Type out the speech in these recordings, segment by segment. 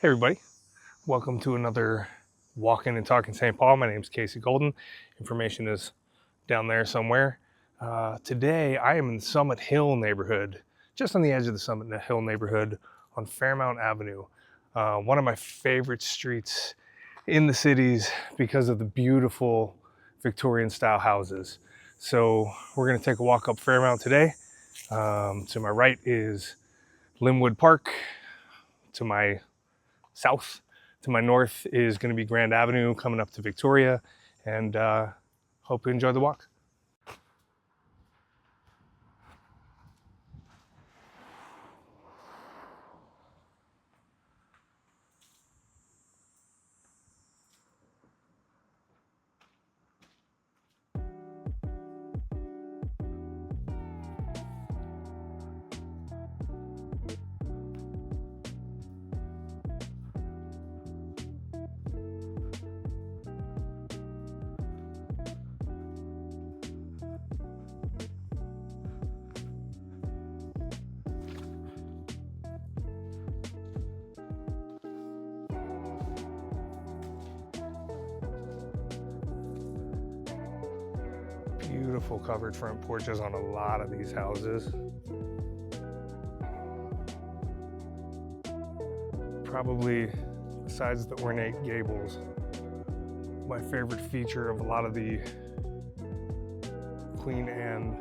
Hey everybody, welcome to another Walking and Talking St. Paul. My name is Casey Golden. Information is down there somewhere. Today I am in the Summit Hill neighborhood, just on the edge of the Summit Hill neighborhood on Fairmount Avenue. One of my favorite streets in the cities because of the beautiful Victorian style houses. So we're going to take a walk up Fairmount today. To my right is Linwood Park. To my south, to my north, is going to be Grand Avenue coming up to Victoria, and hope you enjoy the walk. Beautiful covered front porches on a lot of these houses. Probably, besides the ornate gables, my favorite feature of a lot of the Queen Anne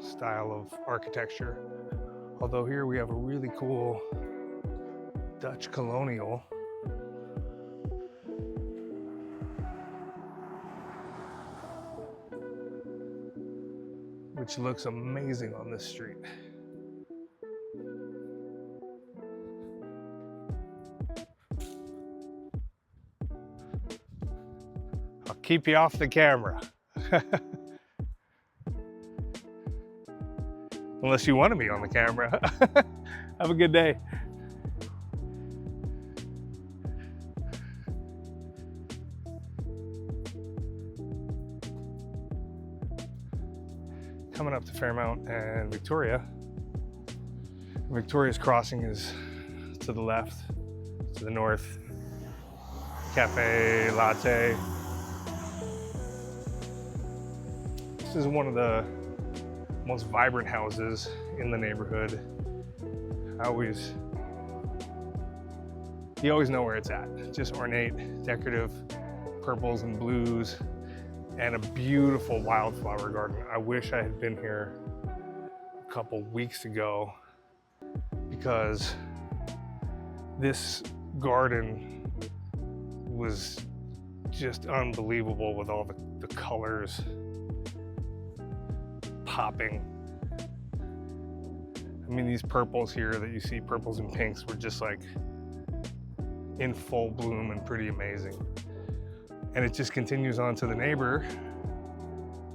style of architecture. Although here we have a really cool Dutch colonial. Which looks amazing on this street. I'll keep you off the camera. Unless you want to be on the camera. Have a good day. Coming up to Fairmount and Victoria. Victoria's crossing is to the left, to the north. Cafe, latte. This is one of the most vibrant houses in the neighborhood. You always know where it's at. Just ornate, decorative purples and blues, and a beautiful wildflower garden. I wish I had been here a couple weeks ago because this garden was just unbelievable with all the colors popping. I mean, these purples here that you see, purples and pinks, were just like in full bloom and pretty amazing. And it just continues on to the neighbor,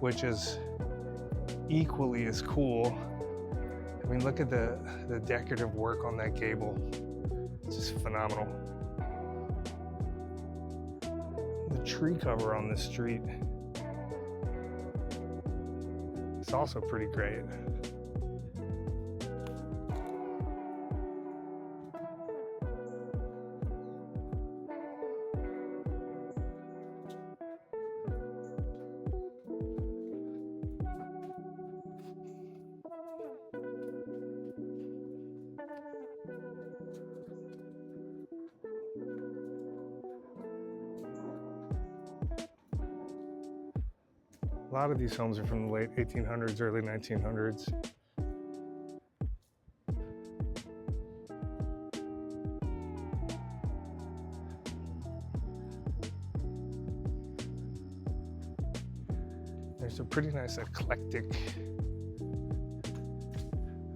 which is equally as cool. I mean, look at the decorative work on that gable. It's just phenomenal. The tree cover on this street is also pretty great. A lot of these homes are from the late 1800s, early 1900s. There's a pretty nice eclectic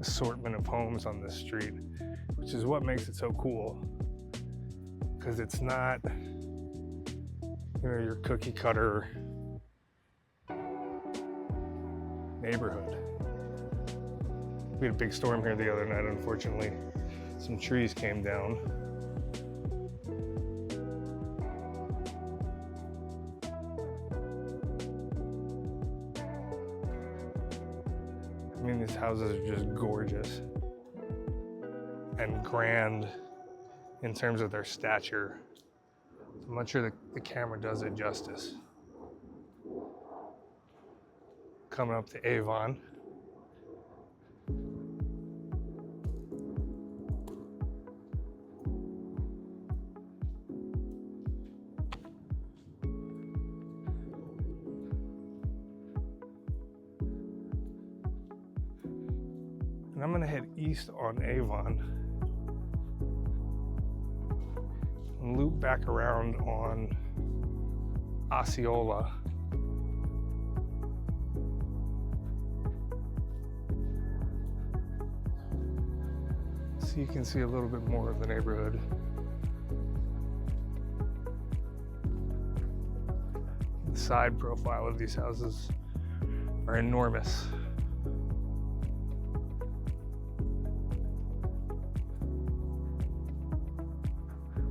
assortment of homes on this street, which is what makes it so cool. Because it's not, your cookie cutter neighborhood. We had a big storm here the other night, unfortunately. Some trees came down. I mean, these houses are just gorgeous and grand in terms of their stature. I'm not sure the camera does it justice. Coming up to Avon. And I'm gonna head east on Avon and loop back around on Osceola. So you can see a little bit more of the neighborhood. The side profile of these houses are enormous.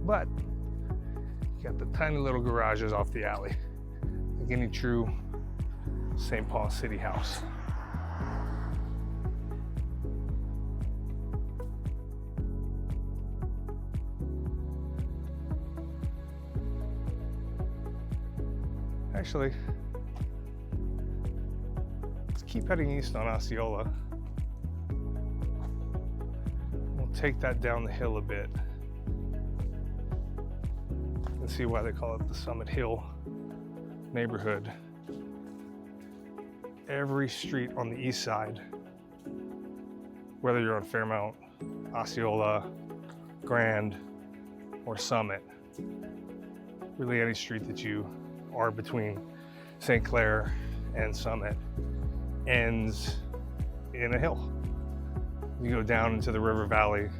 But you got the tiny little garages off the alley, like any true St. Paul city house. Actually, let's keep heading east on Osceola. We'll take that down the hill a bit and see why they call it the Summit Hill neighborhood. Every street on the east side, whether you're on Fairmount, Osceola, Grand, or Summit, really any street that you are between St. Clair and Summit, ends in a hill. You go down into the river valley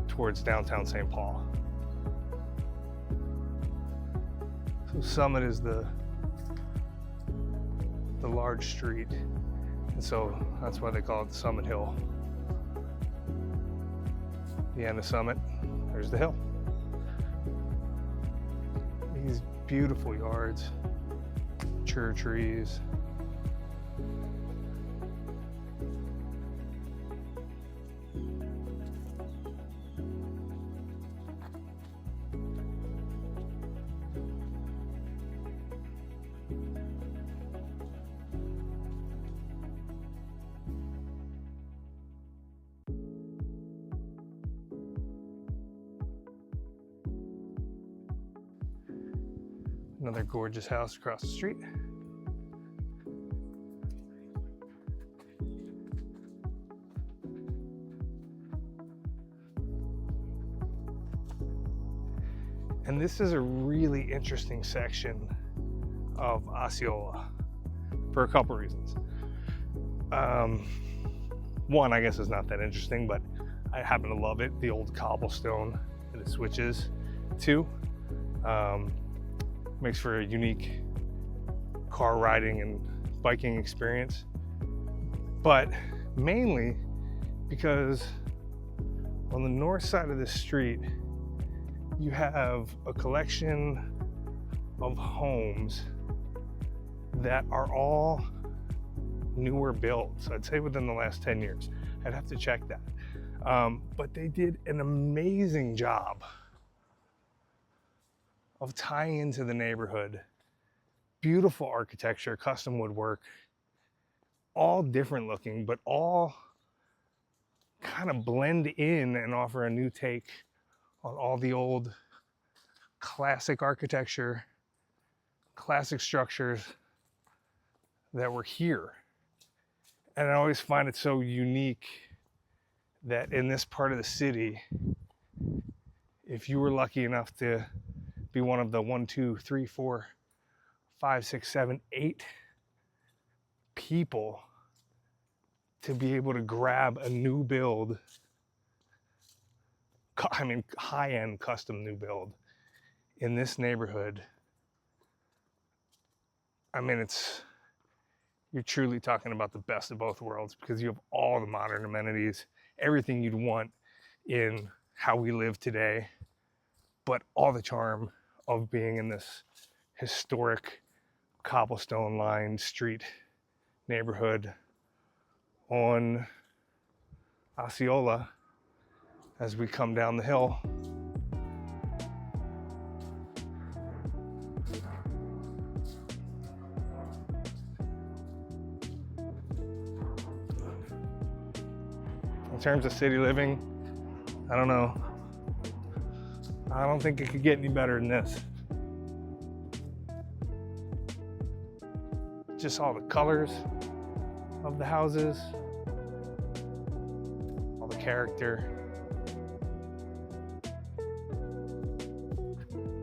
towards downtown St. Paul. So Summit is the large street, and so that's why they call it the Summit Hill. The end of Summit, there's the hill. These beautiful yards, mature trees. Another gorgeous house across the street. And this is a really interesting section of Osceola for a couple reasons. One, I guess, is not that interesting, but I happen to love it, the old cobblestone that it switches to. Makes for a unique car riding and biking experience, but mainly because on the north side of the street you have a collection of homes that are all newer builds. I'd say within the last 10 years. I'd have to check that. But they did an amazing job of tying into the neighborhood. Beautiful architecture, custom woodwork, all different looking, but all kind of blend in and offer a new take on all the old classic architecture, classic structures that were here. And I always find it so unique that in this part of the city, if you were lucky enough to be one of the 1, 2, 3, 4, 5, 6, 7, 8 people to be able to grab a new build, high-end custom new build in this neighborhood, you're truly talking about the best of both worlds, because you have all the modern amenities, everything you'd want in how we live today, but all the charm of being in this historic cobblestone-lined street neighborhood on Osceola as we come down the hill. In terms of city living, I don't know. I don't think it could get any better than this. Just all the colors of the houses, all the character,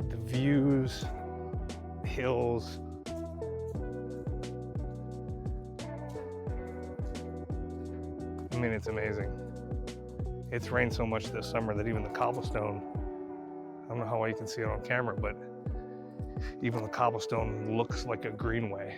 the views, hills. I mean, it's amazing. It's rained so much this summer that even the cobblestone, I don't know how well you can see it on camera, but even the cobblestone looks like a greenway.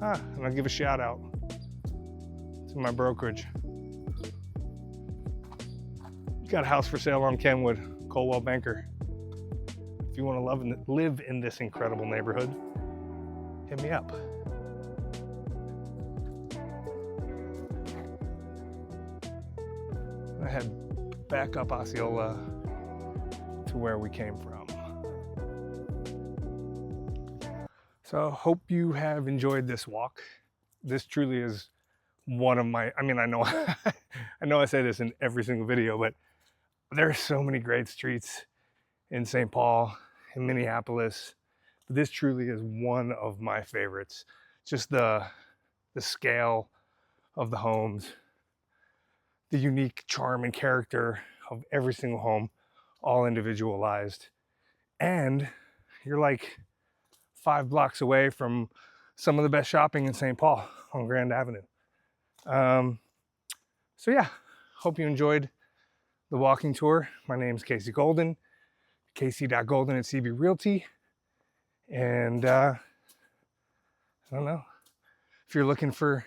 And I'll give a shout out to my brokerage. Got a house for sale on Kenwood, Coldwell Banker. If you want to live in this incredible neighborhood, hit me up. I head back up Osceola to where we came from. So hope you have enjoyed this walk. This truly is one of my, I mean, I know I say this in every single video, but there are so many great streets in St. Paul, in Minneapolis. This truly is one of my favorites. Just the scale of the homes, the unique charm and character of every single home, all individualized. And you're like 5 blocks away from some of the best shopping in St. Paul on Grand Avenue. So yeah, hope you enjoyed the walking tour. My name is Casey Golden, casey.golden at CB Realty. And I don't know, if you're looking for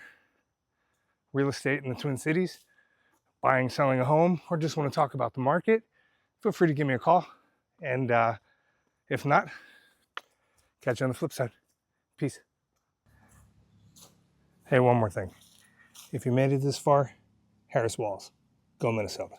real estate in the Twin Cities, buying, selling a home, or just want to talk about the market, feel free to give me a call. And if not, catch you on the flip side. Peace. Hey, one more thing. If you made it this far, Harris Walls. Go Minnesota.